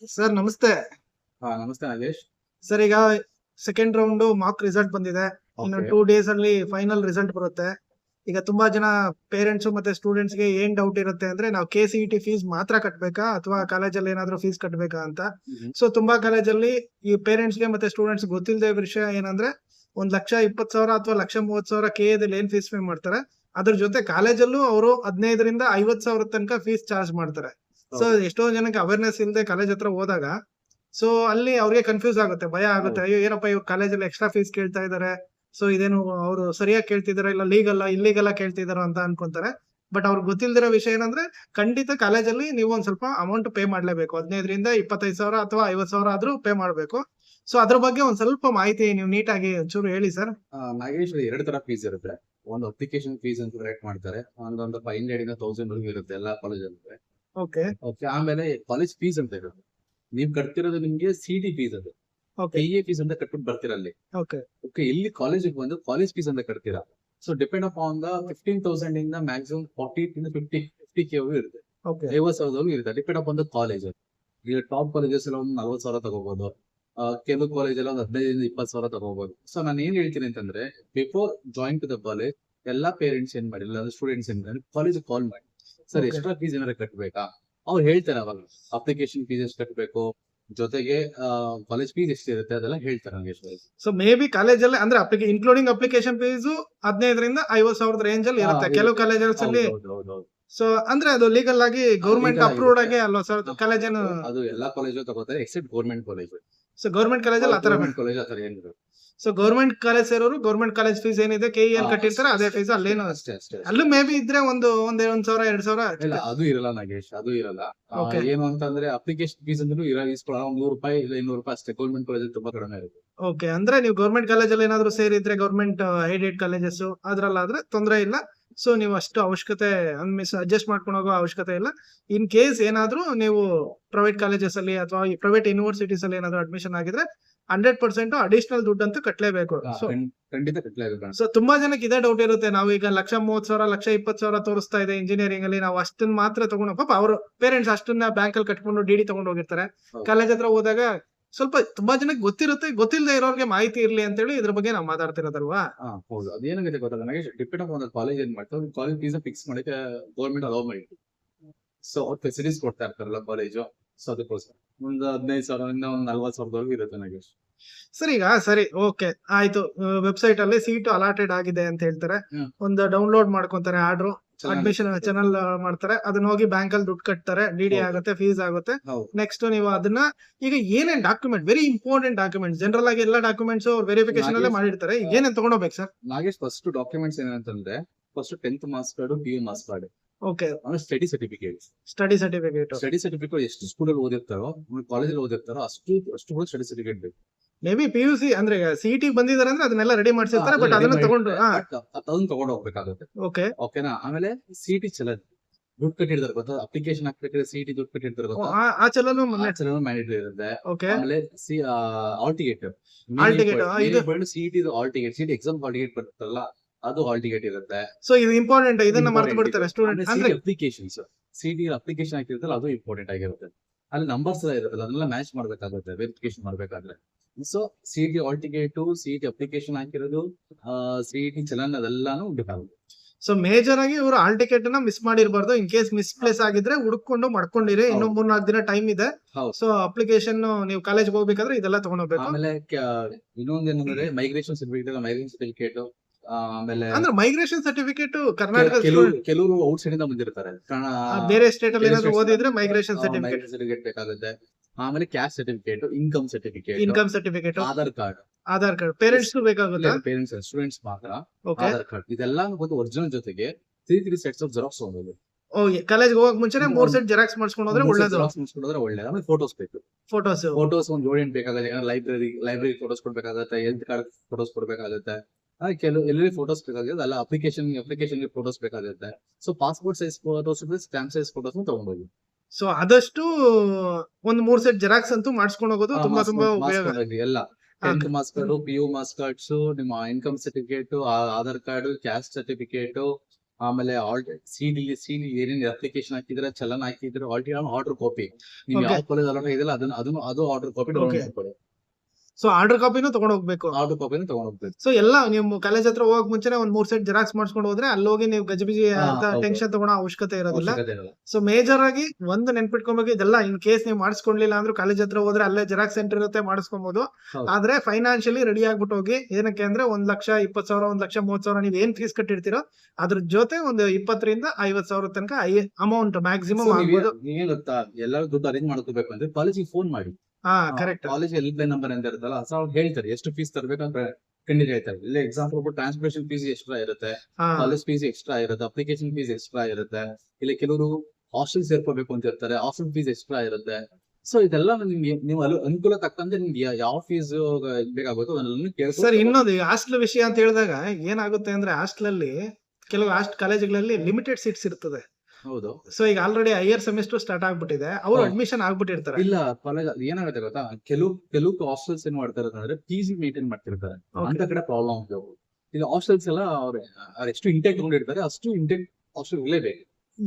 Sir ನಮಸ್ತೆ. ನಮಸ್ತೆ Nagesh. Sir ಈಗ ಸೆಕೆಂಡ್ ರೌಂಡ್ ಮಾರ್ಕ್ ರಿಸಲ್ಟ್ ಬಂದಿದೆ. ಇನ್ನು Okay. 2 days ಅಲ್ಲಿ ಫೈನಲ್ ರಿಸಲ್ಟ್ ಬರುತ್ತೆ. ಈಗ ತುಂಬಾ ಜನ ಪೇರೆಂಟ್ಸ್ ಮತ್ತೆ ಸ್ಟೂಡೆಂಟ್ಸ್ ಗೆ ಏನ್ ಡೌಟ್ ಇರುತ್ತೆ ಅಂದ್ರೆ ನಾವು KCET ಫೀಸ್ ಮಾತ್ರ ಕಟ್ಬೇಕಾ ಅಥವಾ ಕಾಲೇಜಲ್ಲಿ ಏನಾದ್ರೂ ಫೀಸ್ ಕಟ್ಬೇಕಾ ಅಂತ. ಸೊ ತುಂಬಾ ಕಾಲೇಜಲ್ಲಿ ಈ ಪೇರೆಂಟ್ಸ್ ಗೆ ಮತ್ತೆ ಸ್ಟೂಡೆಂಟ್ಸ್ ಗೊತ್ತಿಲ್ಲದೆ ವಿಷಯ ಏನಂದ್ರೆ 1,20,000 ಅಥವಾ 1,30,000 KA ಏನ್ ಫೀಸ್ ಪೇ ಮಾಡ್ತಾರೆ, ಅದ್ರ ಜೊತೆ ಕಾಲೇಜಲ್ಲೂ ಅವರು 15,000 ರಿಂದ 50,000 ತನಕ ಫೀಸ್ ಚಾರ್ಜ್ ಮಾಡ್ತಾರೆ. ಸೊ ಎಷ್ಟೋ ಜನಕ್ಕೆ ಅವೇರ್ನೆಸ್ ಇಲ್ಲದೆ ಕಾಲೇಜ್ ಹತ್ರ ಹೋದಾಗ ಸೊ ಅಲ್ಲಿ ಅವ್ರಿಗೆ ಕನ್ಫ್ಯೂಸ್ ಆಗುತ್ತೆ, ಭಯ ಆಗುತ್ತೆ. ಅಯ್ಯೋ ಏನಪ್ಪ ಇವ್ರು ಕಾಲೇಜಲ್ಲಿ ಎಕ್ಸ್ಟ್ರಾ ಫೀಸ್ ಕೇಳ್ತಾ ಇದಾರೆ, ಸೊ ಇದೇನು ಅವರು ಸರಿಯಾಗಿ ಕೇಳ್ತಿದಾರ ಇಲ್ಲ ಲೀಗಲ್ ಇಲ್ಲಿಗಲ್ ಕೇಳ್ತಿದಾರ ಅಂತ ಅನ್ಕೊಂತಾರೆ. ಬಟ್ ಅವ್ರಿಗೆ ಗೊತ್ತಿಲ್ದಿರೋ ವಿಷಯ ಏನಂದ್ರೆ ಖಂಡಿತ ಕಾಲೇಜಲ್ಲಿ ನೀವು ಒಂದ್ ಸ್ವಲ್ಪ ಅಮೌಂಟ್ ಪೇ ಮಾಡ್ಲೇಬೇಕು. 15 ರಿಂದ 25,000 ಅಥವಾ 50,000 ಆದ್ರೂ ಪೇ ಮಾಡ್ಬೇಕು. ಸೊ ಅದ್ರ ಬಗ್ಗೆ ಒಂದ್ ಸ್ವಲ್ಪ ಮಾಹಿತಿ ನೀವು ನೀಟಾಗಿ ಒಂಚೂರು ಹೇಳಿ ಸರ್. ನಾಗೇಶ್, ಎರಡು ತರ ಫೀಸ್ ಇರುತ್ತೆ. ಒಂದು ಅಪ್ಲಿಕೇಶನ್ ಫೀಸ್ ಅಂತ ರೇಟ್ ಮಾಡ್ತಾರೆ. ಒಂದೊಂದು 500 ಇಂದ 1000 ವರೆಗೂ ಇರುತ್ತೆ ಎಲ್ಲಾ ಕಾಲೇಜಲ್ಲಿ. ಓಕೆ ಓಕೆ, ಆಮೇಲೆ ಕಾಲೇಜ್ ಫೀಸ್ ಅಂತ ಇರುತ್ತೆ. ನೀವ್ ಕಟ್ತಿರೋದು ನಿಮ್ಗೆ CT ಫೀಸ್ ಅದು. ಓಕೆ KA ಫೀಸ್ ಅಂತ ಕಟ್ಬಿಟ್ಟು ಬರ್ತೀರ ಅಲ್ಲಿ. ಓಕೆ ಓಕೆ, ಇಲ್ಲಿ ಕಾಲೇಜಿಗೆ ಬಂದು ಕಾಲೇಜ್ ಫೀಸ್ ಅಂತ ಕಟ್ತೀರಾ. ಸೊ ಡಿಪೆಂಡ್ ಅಪಾನ್ ದ 15,000 ಇಂದ ಮ್ಯಾಕ್ಸಿಮಮ್ 40 ಇಂದ 50K ಇರುತ್ತೆ. ಓಕೆ 50,000 ಇರುತ್ತೆ. Depend upon the college. ಈಗ ಟಾಪ್ ಕಾಲೇಜಸ್ ಎಲ್ಲ ಒಂದು 40,000 ತಗೋಬಹುದು. ಕೆಲವು ಕಾಲೇಜ್ ಎಲ್ಲ ಒಂದು 15 ಇಂದ 20,000 ತಗೋಬಹುದು. ಸೊ ನಾನು ಏನ್ ಹೇಳ್ತೀನಿ ಅಂತಂದ್ರೆ, before join to the college ಎಲ್ಲಾ ಪೇರೆಂಟ್ಸ್ ಏನ್ ಮಾಡಿ, ಇಲ್ಲ ಸ್ಟೂಡೆಂಟ್ಸ್ ಏನ್ ಮಾಡಿ ಕಾಲೇಜ್ ಕಾಲ್ ಮಾಡಿ, ಸರ್ Okay. ಎಕ್ಸ್ಟ್ರಾ ಫೀಸ್ ಏನಾರ ಕಟ್ಬೇಕಾ. ಅವ್ರು ಹೇಳ್ತಾರೆ ಅವಾಗ ಅಪ್ಲಿಕೇಶನ್ ಫೀಸ್ ಎಷ್ಟು ಕಟ್ಬೇಕು, ಜೊತೆಗೆ ಕಾಲೇಜ್ ಫೀಸ್ ಎಷ್ಟಿರುತ್ತೆ ಅದೆಲ್ಲ ಹೇಳ್ತಾರೆ ನನಗೆ. ಸೊ ಮೇ ಬಿ ಕಾಲೇಜಲ್ಲಿ ಅಂದ್ರೆ ಇನ್ಕ್ಲೂಡಿಂಗ್ ಅಪ್ಲಿಕೇಶನ್ ಫೀಸ್ 15 ರಿಂದ 50,000 ರೇಂಜ್ ಅಲ್ಲಿ ಇರುತ್ತೆ ಕೆಲವು ಕಾಲೇಜಸ್ ಅಲ್ಲಿ. ಸೊ ಅಂದ್ರೆ ಅದು ಲೀಗಲ್ ಆಗಿ ಗೌರ್ಮೆಂಟ್ legal ಅಪ್ರೂವ್ಡ್ ಆಗಿರುತ್ತೆ. ಆಗಿ ಅಲ್ವಾ ಸರ್ ಕಾಲೇಜ್ ಏನು? ಅದು ಎಲ್ಲಾ ಕಾಲೇಜು ತಗೋತಾರೆ except government college. So government ಕಾಲೇಜಲ್ಲಿ ಆತರ ಗೌರ್ಮೆಂಟ್ ಕಾಲೇಜ್ ಆತರ ಏನಿರುತ್ತೆ. ಸೊ ಗೌರ್ಮೆಂಟ್ ಕಾಲೇಜ್ ಸೇರೋರು ಗೌರ್ಮೆಂಟ್ ಕಾಲೇಜ್ ಫೀಸ್ ಏನಿದೆ KEL ಕಟ್ಟಿರ್ತಾರೆ ಅದೇ ಫೀಸ್ ಅಲ್ಲೇನು ಅಷ್ಟೇ ಅಷ್ಟೇ. ಅಲ್ಲೂ ಮೇ ಬಿ ಇದ್ರೆ ಒಂದ್ 1,000 2,000 ಇಲ್ಲ, ಅದು ಇರಲ್ಲ ನಾಗೇಶ್, ಅದು ಇರಲ್ಲ. Okay. ಏನು ಅಂತಂದ್ರೆ ಅಪ್ಲಿಕೇಶನ್ ಫೀಸ್ ಅಂದ್ರೆ ಇಸ್ಕೊಳ್ಳೋ ₹100 ಇಲ್ಲ ₹200 ಅಷ್ಟೇ. ಗೌರ್ಮೆಂಟ್ ಕಾಲೇಜ್ ತುಂಬಾ ಕಡಿಮೆ ಇರುತ್ತೆ. ಓಕೆ ಅಂದ್ರೆ ನೀವು ಗೌರ್ಮೆಂಟ್ ಕಾಲೇಜಲ್ಲಿ ಏನಾದ್ರು ಸೇರಿದ್ರೆ ಗೌರ್ಮೆಂಟ್ ಏಡೆಡ್ ಕಾಲೇಜಸ್ ಅದ್ರಲ್ಲಾದ್ರೆ ತೊಂದರೆ ಇಲ್ಲ. ಸೊ ನೀವು ಅಷ್ಟು ಅವಶ್ಯಕತೆ ಅಡ್ಜಸ್ಟ್ ಮಾಡ್ಕೊಂಡು ಹೋಗೋ ಅವಶ್ಯಕತೆ ಇಲ್ಲ. ಇನ್ ಕೇಸ್ ಏನಾದ್ರೂ ನೀವು ಪ್ರೈವೇಟ್ ಕಾಲೇಜಸ್ ಅಲ್ಲಿ ಅಥವಾ ಪ್ರೈವೇಟ್ ಯೂನಿವರ್ಸಿಟೀಸ್ ಅಲ್ಲಿ ಏನಾದ್ರು ಅಡ್ಮಿಷನ್ ಆಗಿದ್ರೆ 100% ಅಡಿಷನಲ್ ದುಡ್ಡು ಅಂತೂ ಕಟ್ಟಲೇಬೇಕು. ಸೊ ಖಂಡಿತ ಕಟ್ಟಲೇಬೇಕು. ಸೊ ತುಂಬಾ ಜನಕ್ಕೆ ಇದೇ ಡೌಟ್ ಇರುತ್ತೆ, ನಾವು ಈಗ 1,30,000 1,20,000 ತೋರಿಸ್ತಾ ಇದೆ ಇಂಜಿನಿಯರಿಂಗ್ ಅಲ್ಲಿ, ನಾವು ಅಷ್ಟನ್ನ ಮಾತ್ರ ತಗೊಂಡು ಪಾಪ ಅವರು ಪೇರೆಂಟ್ಸ್ ಅಷ್ಟನ್ನ ಬ್ಯಾಂಕ್ ಅಲ್ಲಿ ಕಟ್ಕೊಂಡು DD ತಗೊಂಡು ಹೋಗಿರ್ತಾರೆ. ಹೌದು. ಕಾಲೇಜ್ ಹತ್ರ ಹೋದಾಗ ಸ್ವಲ್ಪ ತುಂಬಾ ಜನಕ್ಕೆ ಗೊತ್ತಿರುತ್ತೆ, ಗೊತ್ತಿಲ್ಲದೆ ಇರೋರಿಗೆ ಮಾಹಿತಿ ಇರ್ಲಿ ಅಂತೇಳಿ ಇದ್ರ ಬಗ್ಗೆ ನಾವು ಮಾತಾಡ್ತಿರೋದಲ್ವಾ. ಹೌದು, ಅದೇನಾಗುತ್ತೆ ಗೊತ್ತಲ್ಲ ನನಗೆ, ಡಿಪೆಂಡ್ ಆನ್ ಕಾಲೇಜ್ ಏನ್ ಮಾಡ್ತಾರೆ, ಕಾಲೇಜ್ ಫೀಸ್ ಫಿಕ್ಸ್ ಮಾಡಕ್ಕೆ ಗೌರ್ಮೆಂಟ್ ಅಲೋ ಮಾಡಿತ್ತು. ಸೊ ಅವ್ರು ಫೆಸಿಲಿಟೀಸ್ ಕೊಡ್ತಾ ಇರ್ತಾರಲ್ಲ ಕಾಲೇಜು. ಸೊ ಅದಕ್ಕೋಸ್ಕರ ಒಂದು 15,000 ಇಂದ ಒಂದು 40,000 ಇರುತ್ತೆ ನನಗೆ. ಸರಿ ಈಗ ಸರಿ ಓಕೆ ಆಯ್ತು, ವೆಬ್ಸೈಟ್ ಅಲ್ಲಿ ಸೀಟ್ ಅಲಾಟೆಡ್ ಆಗಿದೆ ಅಂತ ಹೇಳ್ತಾರೆ. ಹ್ಮ್. ಒಂದು ಡೌನ್ಲೋಡ್ ಮಾಡ್ಕೊಂತಾರೆ ಆರ್ಡರ್, ಚೆನ್ನಾಗಿ- ಅಡ್ಮಿಷನ್ ಚಾನಲ್ ಮಾಡ್ತಾರೆ, ಅದನ್ನ ಹೋಗಿ ಬ್ಯಾಂಕ್ ಅಲ್ಲಿ ದುಡ್ಡು ಕಟ್ತಾರೆ, DD ಹೌದು. ಆಗುತ್ತೆ, ಫೀಸ್ ಆಗುತ್ತೆ. ಹೌದು. ನೆಕ್ಸ್ಟ್ ನೀವು ಅದನ್ನ ಈಗ ಏನೇನ್ document, very important document, general ಆಗಿ ಎಲ್ಲ ಡಾಕ್ಯುಮೆಂಟ್ಸ್ ವೆರಿಫಿಕೇಶನ್ ಅಲ್ಲೇ ಮಾಡಿರ್ತಾರೆ, ಈಗ ಏನೇನ್ ತಗೊಂಡೋಗ್ಬೇಕು ಸರ್? ನಾಗೇಶ್, ಫಸ್ಟ್ ಡಾಕ್ಯುಮೆಂಟ್ಸ್ ಏನಂತಂದ್ರೆ, first 10th marks card, PU marks card, okay ಆಮೇಲೆ study certificate. Study certificate. Study certificate ಎಷ್ಟು ಸ್ಕೂಲಲ್ಲಿ ಓದಿರ್ತಾರೋ, ಕಾಲೇಜಲ್ಲಿ ಓದಿರ್ತಾರೋ ಅಷ್ಟು ಕೂಡ ಸ್ಟಡಿ ಸರ್ಟಿಫಿಕೇಟ್ ಬೇಕು. ಮೇ ಬಿ PUC ಅಂದ್ರೆ CET ಬಂದಿದ್ದಾರೆ ಅಂದ್ರೆ ಅದನ್ನೆಲ್ಲ ರೆಡಿ ಮಾಡ್ಸಿರ್ತಾರೆ, ಬಟ್ ಅದನ್ನ ತಗೊಂಡು ಅದನ್ನ ತಗೊಂಡು ಹೋಗ್ಬೇಕಾಗುತ್ತೆ. ಓಕೆ ಓಕೆನಾ. ಆಮೇಲೆ CT ಚಲನ್ ದುಡ್ಡು ಕಟ್ಟಿರ್ತಾರೆ ಗೊತ್ತಾ, ಅಪ್ಲಿಕೇಶನ್ ಹಾಕ್ಬೇಕಾದ್ರೆ CT ದುಡ್ಡು ಕಟ್ಟಿರ್ತಾರೆ ಗೊತ್ತಾ, ಆ ಚಲನು ಮ್ಯಾಂಡೇಟರಿ ಇರುತ್ತೆ. ಓಕೆ ಆಮೇಲೆ ಹಾಲ್ ಟಿಕೆಟ್, Hall ticket, ಇದು- CT hall ticket, CT exam hall ticket ಬರುತ್ತಲ್ಲ ಅದು ಹಾಲ್ ಟಿಕೆಟ್ ಇರುತ್ತೆ. ಸೊ ಇದು ಇಂಪಾರ್ಟೆಂಟ್, ಇದನ್ನ ಮರ್ತು ಬಿಡ್ತಾರೆ ಸ್ಟೂಡೆಂಟ್ ಅಂದ್ರೆ. ಅಪ್ಲಿಕೇಶನ್ಸ್, CT ಅಪ್ಲಿಕೇಶನ್ ಹಾಕಿರುತ್ತಲ್ಲ ಅದು ಇಂಪಾರ್ಟೆಂಟ್ ಆಗಿರುತ್ತೆ. ಅಲ್ಲಿ ನಂಬರ್ಸ್ ಎಲ್ಲ ಇರುತ್ತಲ್ಲ ಅದನ್ನೆಲ್ಲ ಮ್ಯಾಚ್ ಮಾಡ್ಬೇಕಾಗುತ್ತೆ ವೆರಿಫಿಕೇಶನ್ ಮಾಡ್ಬೇಕಾದ್ರೆ. So CT hall ticket, CT application ಹಾಕಿರೋದು, CT ಚಲನ್ ಅದೆಲ್ಲಾನು ಬೇಕಾಗುತ್ತೆ. ಸೊ ಮೇಜರ್ ಆಗಿ ಇವರು ಹಾಲ್ ಟಿಕೆಟ್ ನ ಮಿಸ್ ಮಾಡಿರ್ಬಾರ್ದು. ಇನ್ ಕೇಸ್ ಮಿಸ್ ಪ್ಲೇಸ್ ಆಗಿದ್ರೆ ಹುಡುಕೊಂಡು ಮಾಡ್ಕೊಂಡಿರಿ, ಇನ್ನು ಹೌದು. 3-4 ದಿನ ಟೈಮ್ ಇದೆ. ಹೌದು. ಸೊ ಅಪ್ಲಿಕೇಶನ್ ನೀವು ಕಾಲೇಜ್ ಹೋಗ್ಬೇಕಾದ್ರೆ ಇದೆಲ್ಲ ತಗೊಂಡೋಗ್ಬೇಕು. ಆಮೇಲೆ ಇನ್ನೊಂದೇನಂದ್ರೆ ಮೈಗ್ರೇಷನ್ ಸರ್ಟಿಫಿಕೇಟ್, ಆಮೇಲೆ ಅಂದ್ರೆ ಮೈಗ್ರೇಷನ್ ಸರ್ಟಿಫಿಕೇಟ್ ಕರ್ನಾಟಕ ಕೆಲವರು ಔಟ್ ಸೈಡ್ ಇಂದ ಬಂದಿರ್ತಾರೆ. ಬೇರೆ ಸ್ಟೇಟ್ ಅಲ್ಲಿ ಬೇರೆ ಏನಾದ್ರು states ಓದಿದ್ರೆ ಮೈಗ್ರೇಷನ್ ಸರ್ಟಿಫಿಕೇಟ್, ಸರ್ಟಿಫಿಕೇಟ್ ಬೇಕಾಗುತ್ತೆ. ಆಮೇಲೆ caste certificate, income certificate, income certificate, Aadhaar card. Aadhaar card parents ಬೇಕಾಗುತ್ತಾ? ಪೇರೆಂಟ್ಸ್, ಸ್ಟೂಡೆಂಟ್ಸ್ ಮಾತ್ರ ಓಕೆ ಆಧಾರ್ ಕಾರ್ಡ್ ಇದೆಲ್ಲ ಒಂದು ಒರಿಜಿನಲ್ ಜೊತೆಗೆ 3 ಸೆಟ್ಸ್ ಆಫ್ ಜೆರಾಕ್ಸ್ ಹೋಗೋದು. ಕಾಲೇಜ್ ಹೋಗಕ್ ಮುಂಚೆನೆ 3 ಸೆಟ್ ಜೆರಾಕ್ಸ್ ಮಾಡಿಸ್ಕೊಂಡು ಹೋದ್ರೆ ಒಳ್ಳೇದು. ಒಳ್ಳೇದು. ಆಮೇಲೆ ಫೋಟೋಸ್ ಬೇಕು. ಫೋಟೋಸ್ ಒಂದು 7-8 ಬೇಕಾಗುತ್ತೆ. ಲೈಬ್ರರಿ ಫೋಟೋಸ್ ಕೊಡ್ಬೇಕಾಗುತ್ತೆ, ಹೆಲ್ತ್ ಕಾರ್ಡ್ ಫೋಟೋಸ್ ಕೊಡ್ಬೇಕಾಗುತ್ತೆ. ಎಲ್ಲೆಲ್ಲಿ ಫೋಟೋಸ್ ಬೇಕಾಗುತ್ತೆ ಅಲ್ಲ, ಅಪ್ಲಿಕೇಶನ್ ಫೋಟೋಸ್ ಬೇಕಾಗುತ್ತೆ. So passport size photos, stamp size photos ತಗೊಂಡೋಗಿ. ಸೊ ಆದಷ್ಟು ಒಂದ್ 3 ಸೆಟ್ ಜೆರಾಕ್ಸ್ ಅಂತೂ ಮಾಡಿಸ್ಕೊಂಡು ಹೋಗೋದು ತುಂಬಾ ಉಪಯೋಗ. ಎಲ್ಲ 10th marks card, PU marks cards, ನಿಮ್ಮ income certificate, Aadhaar card, caste certificate, ಆಮೇಲೆ ಸಿಡಿ ಏನೇನು ಅಪ್ಲಿಕೇಶನ್ ಹಾಕಿದ್ರೆ ಚಲನ್ ಹಾಕಿದ್ರೆ ಆರ್ಡರ್ ಕಾಪಿ ನೀವು Okay. ಯಾವ ಕಾಲೇಜ್ ಅಲೋಟ್ ಆಗಿದೆಲ್ಲ ಅದು order copy Okay. So order ಕಾಪಿನೂ ತಗೊಂಡ್ ಹೋಗ್ಬೇಕು. ಆರ್ಡರ್ ಕಾಪಿನ ತಗೊಂಡೋಗ್ಬೇಕು. ಸೊ ಎಲ್ಲ ನೀವು ಕಾಲೇಜ್ ಹತ್ರ ಹೋಗಕ್ ಮುಂಚೆನೆ ಒಂದ್ 3 ಸೆಟ್ ಜೆರಾಕ್ಸ್ ಮಾಡಿಸ್ಕೊಂಡು ಹೋದ್ರೆ ಅಲ್ಲಿ ಹೋಗಿ ನೀವು ಗಜಿಬಿಜಿ ಅಂತ ಹೌದು. ಟೆನ್ಷನ್ ತಗೊಳ್ಳೋ ಅವಶ್ಯಕತೆ ಇರೋದಿಲ್ಲ. ಅವಶ್ಯಕತೆ ಇರಲ್ಲ. ಸೊ ಮೇಜರ್ ಆಗಿ ಒಂದು ನೆನ್ಪಿಟ್ಕೊಬೇಕು, ಇದೆಲ್ಲ ಇನ್ ಕೇಸ್ ನೀವು ಮಾಡಿಸ್ಕೊಂಡ್ಲಿಲ್ಲ ಅಂದ್ರೆ ಕಾಲೇಜ್ ಹತ್ರ ಹೋದ್ರೆ ಅಲ್ಲೇ ಜೆರಾಕ್ಸ್ ಸೆಂಟರ್ ಇರುತ್ತೆ, ಮಾಡಿಸ್ಕೊಬಹುದು. ಹೌದು. ಆದ್ರೆ ಫೈನಾನ್ಷಿಯಲಿ ರೆಡಿ ಆಗ್ಬಿಟ್ಟು ಹೋಗಿ. ಏನಕ್ಕೆ ಅಂದ್ರೆ 1,20,000 1,30,000 ನೀವ್ ಏನ್ ಫೀಸ್ ಕಟ್ಟಿರ್ತೀರೋ ಅದ್ರ ಜೊತೆ ಒಂದು 20,000 ರಿಂದ 50,000 ತನಕ ಅಮೌಂಟ್ ಮ್ಯಾಕ್ಸಿಮಮ್ ಆಗ್ಬೋದು. ನೀವೇನ್ ಗೊತ್ತಾ, ಎಲ್ಲರೂ ದುಡ್ಡು ಅರೇಂಜ್ ಮಾಡ್ಕೋಬೇಕು ಅಂದ್ರೆ ಕಾಲೇಜಿಗೆ ಫೋನ್ ಮಾಡಿ. ಹಾ correct. College help line number ಅಂತ ಇರುತ್ತಲ್ಲ, ಸೊ ಅವ್ರು ಹೇಳ್ತಾರೆ ಎಷ್ಟು ಫೀಸ್ ತರಬೇಕಂತ ಖಂಡಿತ ಹೇಳ್ತಾರೆ. ಇಲ್ಲ ಎಕ್ಸಾಂಪಲ್ ಟ್ರಾನ್ಸ್ಪೋರ್ಟೇಷನ್ ಫೀಸ್ ಎಕ್ಸ್ಟ್ರಾ ಇರುತ್ತೆ, ಕಾಲೇಜ್ ಫೀಸ್ ಎಕ್ಸ್ಟ್ರಾ ಇರುತ್ತೆ, ಅಪ್ಲಿಕೇಶನ್ ಫೀಸ್ ಎಕ್ಸ್ಟ್ರಾ ಇರುತ್ತೆ. ಇಲ್ಲ ಕೆಲವರು ಹಾಸ್ಟೆಲ್ ಸೇರ್ಕೋಬೇಕು ಅಂತ ಇರ್ತಾರೆ, ಹಾಸ್ಟೆಲ್ ಫೀಸ್ ಎಕ್ಸ್ಟ್ರಾ ಇರುತ್ತೆ. ಸೊ ಇದೆಲ್ಲ ನಿಮ್ಗೆ ನೀವು ಅನುಕೂಲ ತಕ್ಕಂತೆ ನಿಮ್ಗೆ ಯಾವ ಫೀಸ್ ಬೇಕಾಗುತ್ತೋ ಅದನ್ನೆಲ್ಲ ಸರ್ ಕೇಳ್ಕೊಂಡು ಇನ್ನೊಂದು ಹಾಸ್ಟೆಲ್ ವಿಷಯ ಅಂತ ಹೇಳಿದಾಗ ಏನಾಗುತ್ತೆ ಅಂದ್ರೆ ಹಾಸ್ಟೆಲ್ ಅಲ್ಲಿ ಕೆಲವು ಕಾಲೇಜ್ಗಳಲ್ಲಿ ಲಿಮಿಟೆಡ್ ಸೀಟ್ಸ್ ಇರ್ತದೆ. ಹೌದು. ಸೊ ಈಗ ಆಲ್ರೆಡಿ ಹೈಯರ್ ಸೆಮಿಸ್ಟರ್ ಸ್ಟಾರ್ಟ್ ಆಗ್ಬಿಟ್ಟಿದೆ, ಅವ್ರು ಹೌದು. ಅಡ್ಮಿಷನ್ ಆಗ್ಬಿಟ್ಟಿರ್ತಾರೆ. ಇಲ್ಲ ಕಾಲೇಜ್ ಏನಾಗುತ್ತೆ ಗೊತ್ತಾ, ಕೆಲವು ಹಾಸ್ಟೆಲ್ಸ್ ಏನ್ ಮಾಡ್ತಾರೆ ಅಂದ್ರೆ PG ಮೇಂಟೈನ್ ಮಾಡ್ತಿರ್ತಾರೆ. ಅಂತ ಕಡೆ ಪ್ರಾಬ್ಲಮ್ ಈಗ ಹಾಸ್ಟೆಲ್ಸ್ ಎಲ್ಲ ಅವ್ರು ಎಷ್ಟು ಇಂಟೇಕ್ ತಗೊಂಡಿರ್ತಾರೆ ಅಷ್ಟು ಇಂಟೇಕ್ ಹಾಸ್ಟೆಲ್ ಇರಲೇಬೇಕು.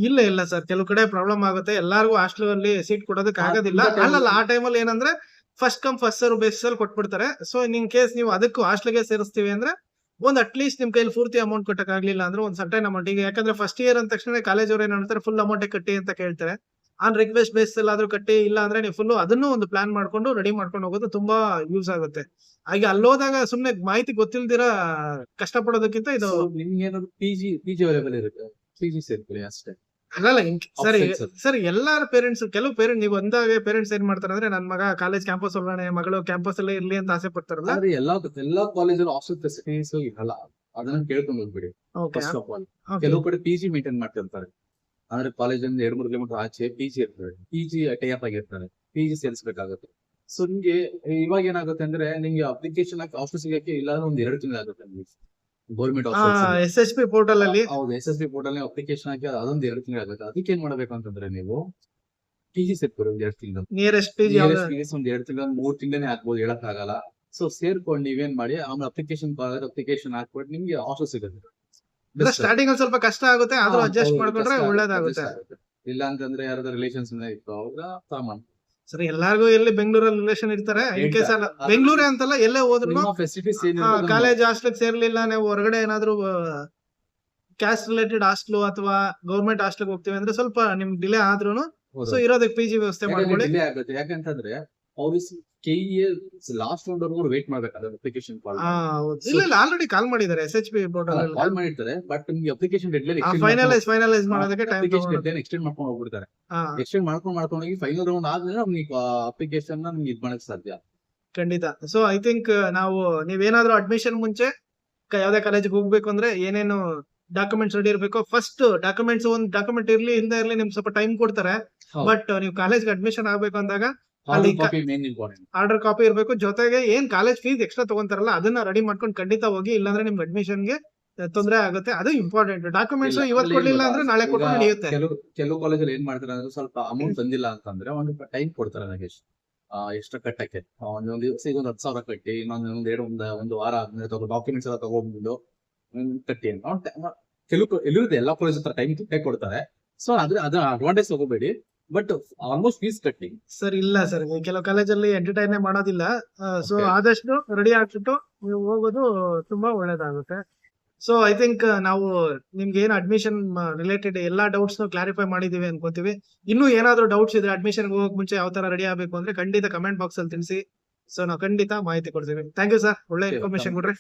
ಇಲ್ಲ ಸರ್, ಕೆಲವು ಕಡೆ ಪ್ರಾಬ್ಲಮ್ ಆಗುತ್ತೆ. ಎಲ್ಲಾರ್ಗು ಹಾಸ್ಟೆಲ್ ಅಲ್ಲಿ ಸೀಟ್ ಕೊಡೋದಕ್ಕೆ ಆಗೋದಿಲ್ಲ. ಅಲ್ಲಲ್ಲ, ಆ ಟೈಮಲ್ಲಿ ಏನಂದ್ರೆ first come first serve basis ಅಲ್ಲಿ ಕೊಟ್ಬಿಡ್ತಾರೆ. ಸೊ ಇನ್ ಕೇಸ್ ನೀವು ಅದಕ್ಕೂ ಹಾಸ್ಟೆಲ್ಗೆ ಸೇರಿಸ್ತೀವಿ ಅಂದ್ರೆ ಒಂದ್ ಅಟ್ಲೀಸ್ಟ್ ನಿಮ್ ಕೈಲಿ ಪೂರ್ತಿ ಅಮೌಂಟ್ ಕಟ್ಟಕ್ ಆಗ್ಲಿಲ್ಲ ಅಂದ್ರೆ ಒಂದ್ ಸರ್ಟೈನ್ ಅಮೌಂಟ್. ಈಗ ಯಾಕಂದ್ರೆ ಫಸ್ಟ್ ಇಯರ್ ಅಂದ ತಕ್ಷಣ ಕಾಲೇಜ್ ಅವ್ರು ಏನ್ ಹೇಳ್ತಾರೆ, ಫುಲ್ ಅಮೌಂಟ್ ಕಟ್ಟಿ ಅಂತ ಕೇಳ್ತಾರೆ. ಆನ್ ರಿಕ್ವೆಸ್ಟ್ ಬೇಸ್ ಆದ್ರೂ ಕಟ್ಟಿ, ಇಲ್ಲ ಅಂದ್ರೆ ನೀವು ಫುಲ್ ಅದನ್ನು ಒಂದು ಪ್ಲಾನ್ ಮಾಡ್ಕೊಂಡು ರೆಡಿ ಮಾಡ್ಕೊಂಡು ಹೋಗೋದು ತುಂಬಾ ಯೂಸ್ ಆಗುತ್ತೆ. ಹಾಗೆ ಅಲ್ಲೋದಾಗ ಸುಮ್ನೆ ಮಾಹಿತಿ ಗೊತ್ತಿಲ್ದಿರ ಕಷ್ಟ ಪಡೋದಕ್ಕಿಂತ ಇದು ನಿಮ್ಗೆ ಏನಾದ್ರು PG ಅವೈಲೇಬಲ್ ಇರುತ್ತೆ, PG ಸೇರ್ಕೊಳ್ಳಿ ಅಷ್ಟೇ. ಅಲ್ಲಲ್ಲ. ಸರಿ Options ಅದು. ಸರ್, ಎಲ್ಲಾರ ಪೇರೆಂಟ್ಸ್, ಕೆಲವು ಪೇರೆಂಟ್ ನೀವು ಒಂದಾಗೆ ಪೇರೆಂಟ್ಸ್ ಏನ್ ಮಾಡ್ತಾರೆ ಅಂದ್ರೆ ನನ್ ಮಗ ಕಾಲೇಜ್ ಕ್ಯಾಂಪಸ್ ಹೋಗೋಣ, ಮಗಳು ಕ್ಯಾಂಪಸ್ ಅಲ್ಲೇ ಇರ್ಲಿ ಅಂತ ಆಸೆ ಪಡ್ತಾರಲ್ಲ. ಆದ್ರೆ ಎಲ್ಲಾ ಕಾಲೇಜಲ್ಲಿ ಹಾಸ್ಟೆಲ್ ಫೆಸಿಲಿಟೀಸ್ ಇರಲ್ಲ, ಅದನ್ನ ಕೇಳ್ಕೊಂಡು ಹೋಗ್ಬಿಡಿ. ಓಕೆ. ಫಸ್ಟ್ ಆಫ್ ಆಲ್ ಕೆಲವು ಕಡೆ PG ಮೇಂಟೈನ್ ಮಾಡ್ತಿರ್ತಾರೆ. ಅಂದ್ರೆ ಕಾಲೇಜಿಂದ 2-3 ಕಿಲೋಮೀಟರ್ ಆಚೆ PG ಇರ್ತದೆ, PG ಟೈಅಪ್ ಆಗಿರ್ತಾರೆ, PG ಸೇರಿಸಬೇಕಾಗುತ್ತೆ. ಸೊ ನಿಮ್ಗೆ ಇವಾಗ ಏನಾಗುತ್ತೆ ಅಂದ್ರೆ ನಿಮ್ಗೆ ಅಪ್ಲಿಕೇಶನ್ ಹಾಕಿ ಹಾಸ್ಟೆಲ್ ಸಿಗಕ್ಕೆ ಇಲ್ಲ ಒಂದ್ 2 ತಿಂಗಳು ಆಗುತ್ತೆ ನಿಮ್ಗೆ ಗೌರ್ಮೆಂಟ್ ಹಾಸ್ಟೆಲ್. SSP ಪೋರ್ಟಲ್ ಅಲ್ಲಿ ಹೌದು, SSB ಪೋರ್ಟಲ್ ಅಪ್ಲಿಕೇಶನ್ ಹಾಕಿ ಅದೊಂದು 2 ತಿಂಗಳು ಆಗುತ್ತೆ. ಅದಕ್ಕೆ ಏನ್ ಮಾಡ್ಬೇಕು ಅಂತಂದ್ರೆ ನೀವು PG ಸೇರ್ಕೊರಿ ಒಂದ್ 2 ತಿಂಗಳು. ನಿಯರೆಸ್ಟ್ PG ಒಂದ್ 2 ತಿಂಗಳು 3 ತಿಂಗಳೇ ಹಾಕ್ಬೋದು, ಹೇಳಕ್ ಆಗಲ್ಲ. ಸೊ ಸೇರ್ಕೊಂಡು ನೀವೇನ್ ಮಾಡಿ ಆಮೇಲೆ ಅಪ್ಲಿಕೇಶನ್ ಹಾಕ್ಬಿಟ್ಟು ನಿಮ್ಗೆ ಹಾಸ್ಟೆಲ್ ಸಿಗುತ್ತೆ. ಸ್ಟಾರ್ಟಿಂಗ್ ಅಲ್ಲಿ ಸ್ವಲ್ಪ ಕಷ್ಟ ಆಗುತ್ತೆ, ಆದ್ರೂ ಅಡ್ಜಸ್ಟ್ ಮಾಡ್ಕೊಂಡ್ರೆ ಒಳ್ಳೇದಾಗುತ್ತೆ. ಇಲ್ಲ ಅಂತಂದ್ರೆ ಯಾರಾದ್ರೂ ರಿಲೇಷನ್ಸ್ ಇತ್ತು ಅವ್ರ ಸಾಮಾನು. ಸರಿ, ಎಲ್ಲಾರ್ಗು ಎಲ್ಲಿ ಬೆಂಗಳೂರಲ್ಲಿ ರಿಲೇಷನ್ ಇರ್ತಾರೆ. ಇನ್ ಕೇಸ್ ಅಲ್ಲ ಬೆಂಗಳೂರೇ ಅಂತಲ್ಲ, ಎಲ್ಲೇ ಹೋದ್ರು ಫೆಸಿಲಿಟೀಸ್ ಕಾಲೇಜ್ ಹಾಸ್ಟೆಲ್ ಸೇರ್ಲಿಲ್ಲ, ನೀವು ಹೊರಗಡೆ ಏನಾದ್ರು ಕ್ಯಾಸ್ಟ್ ರಿಲೇಟೆಡ್ ಹಾಸ್ಟೆಲ್ ಅಥವಾ ಗೌರ್ಮೆಂಟ್ ಹಾಸ್ಟೆಲ್ ಹೋಗ್ತೀವಿ ಅಂದ್ರೆ ಸ್ವಲ್ಪ ನಿಮ್ಗೆ ಡಿಲೇ ಆದ್ರೂ ಸೊ ಇರೋದಕ್ಕೆ PG ವ್ಯವಸ್ಥೆ ಮಾಡ್ಕೊಳ್ಳಿ. ಡಿಲೇ ಆಗುತ್ತೆ. ಯಾಕಂತಂದ್ರೆ ಅವ್ರು KEA ಲಾಸ್ಟ್ ರೌಂಡ್ ವರ್ಗು ವೇಟ್ ಮಾಡ್ಬೇಕಾದ್ರೆ ಅಪ್ಲಿಕೇಶನ್ ಇಲ್ಲ ಆಲ್ರೆಡಿ ಕಾಲ್ ಮಾಡಿದ್ದಾರೆ SHP ಪೋರ್ಟಲ್ ಅಲ್ಲಿ. ಕಾಲ್ ಮಾಡಿರ್ತಾರೆ, ಬಟ್ ನಿಮ್ಗೆ ಅಪ್ಲಿಕೇಶನ್ ಡೆಡ್ಲೈನ್ ಫೈನಲೈಸ್ ಮಾಡೋದಕ್ಕೆ ಟೈಮ್ ಡೆಡ್ಲೈನ್ ಎಕ್ಸ್ಟೆಂಡ್ ಮಾಡ್ಕೊಂಡು ಹೋಗ್ಬಿಡ್ತಾರೆ. ಎಕ್ಸ್ಟೆಂಡ್ ಮಾಡ್ಕೊಂಡು ಹೋಗಿ ಫೈನಲ್ ರೌಂಡ್ ಆದ್ಮೇಲೆ ನಮ್ಗೆ ಅಪ್ಲಿಕೇಶನ್ ನಿಮ್ಗೆ ಇದ್ ಮಾಡಕ್ ಸಾಧ್ಯ. ಖಂಡಿತ. ಸೊ ಐ ಥಿಂಕ್ ನಾವು ನೀವೇನಾದ್ರೂ ಅಡ್ಮಿಷನ್ ಮುಂಚೆ ಯಾವ್ದೇ ಕಾಲೇಜಿಗೆ ಹೋಗ್ಬೇಕು ಅಂದ್ರೆ ಏನೇನು ಡಾಕ್ಯುಮೆಂಟ್ಸ್ ರೆಡಿ ಇರಬೇಕು. ಫಸ್ಟ್ ಡಾಕ್ಯುಮೆಂಟ್ಸ್ ಒಂದ್ ಡಾಕ್ಯುಮೆಂಟ್ ಇರ್ಲಿ ಹಿಂದೆ ಇರ್ಲಿ, ನಿಮ್ಗೆ ಸ್ವಲ್ಪ ಟೈಮ್ ಕೊಡ್ತಾರೆ. ಹೌದು. ಬಟ್ ನೀವು ಕಾಲೇಜ್ಗೆ ಅಡ್ಮಿಷನ್ ಆಗ್ಬೇಕು ಅಂದಾಗ order copy main important. Order copy ಇರಬೇಕು. ಜೊತೆಗೆ ಏನ್ ಕಾಲೇಜ್ ಫೀಸ್ ಎಕ್ಸ್ಟ್ರಾ ತಗೊಂತಾರಲ್ಲ ಅದನ್ನ ರೆಡಿ ಮಾಡ್ಕೊಂಡು ಖಂಡಿತ ಹೋಗಿ, ಇಲ್ಲಾಂದ್ರೆ ನಿಮ್ಗೆ ಅಡ್ಮಿಷನ್ಗೆ ತೊಂದರೆ ಆಗುತ್ತೆ. ಅದು ಇಂಪಾರ್ಟೆಂಟ್. ಡಾಕ್ಯುಮೆಂಟ್ಸ್ ಇವತ್ತು ಕೊಡ್ಲಿಲ್ಲ ಅಂದ್ರೆ ನಾಳೆ ಕೊಟ್ಟು ನಡೆಯುತ್ತೆ. ಕೆಲವು ಕಾಲೇಜಲ್ಲಿ ಏನ್ ಮಾಡ್ತಾರೆ ಅಂದ್ರೆ ಸ್ವಲ್ಪ ಅಮೌಂಟ್ ಬಂದಿಲ್ಲ ಅಂತಂದ್ರೆ ಒಂದು ಟೈಮ್ ಕೊಡ್ತಾರೆ ನನಗೆ ಎಷ್ಟು ಕಟ್ಟಕ್ಕೆ. ಒಂದೊಂದು ದಿವಸ ಈಗ 10,000 ಕಟ್ಟಿ, ಒಂದು ವಾರ ಆದ್ಮೇಲೆ ಡಾಕ್ಯುಮೆಂಟ್ಸ್ ಎಲ್ಲ ತಗೊಂಡ್ಬಂದು ಕಟ್ಟಿ ಅಂತ ಕೆಲವು ಎಲ್ಲಾ ಕಾಲೇಜ್ ಹತ್ರ ಟೈಮ್ ಕೊಡ್ತಾರೆ. ಸೊ ಅದನ್ನ ಅಡ್ವಾಂಟೇಜ್ ತಗೋಬೇಡಿ, ಬಟ್ ಆಲ್ಮೋಸ್ಟ್ ಫೀಸ್ ಕಟ್ಟಿ. ಸರ್ ಇಲ್ಲ ಸರ್, ಕೆಲವು ಕಾಲೇಜಲ್ಲಿ ಎಂಟರ್ಟೈನ್ ಮಾಡೋದಿಲ್ಲ. So Okay. ಆದಷ್ಟು ರೆಡಿ ಆಗ್ಬಿಟ್ಟು ನೀವು ಹೋಗೋದು ತುಂಬಾ ಒಳ್ಳೇದಾಗುತ್ತೆ. ಸೊ ಐ ಥಿಂಕ್ ನಾವು ನಿಮ್ಗೆ ಏನು ಅಡ್ಮಿಷನ್ ರಿಲೇಟೆಡ್ ಎಲ್ಲಾ ಡೌಟ್ಸ್ ಕ್ಲಾರಿಫೈ ಮಾಡಿದೀವಿ ಅನ್ಕೋತೀವಿ. ಇನ್ನೂ ಏನಾದ್ರು ಡೌಟ್ಸ್ ಇದ್ರೆ ಅಡ್ಮಿಷನ್ ಹೋಗಕ್ ಮುಂಚೆ ಯಾವ ತರ ರೆಡಿ ಆಗ್ಬೇಕು ಅಂದ್ರೆ ಖಂಡಿತ ಕಮೆಂಟ್ ಬಾಕ್ಸ್ ಅಲ್ಲಿ ತಿಳಿಸಿ. ಸೊ ನಾವು ಖಂಡಿತ ಮಾಹಿತಿ ಕೊಡ್ತೀವಿ. ಥ್ಯಾಂಕ್ ಯು ಸರ್, ಒಳ್ಳೆ Okay, ಇನ್ಫಾರ್ಮೇಶನ್ ಕೊಡ್ರಿ.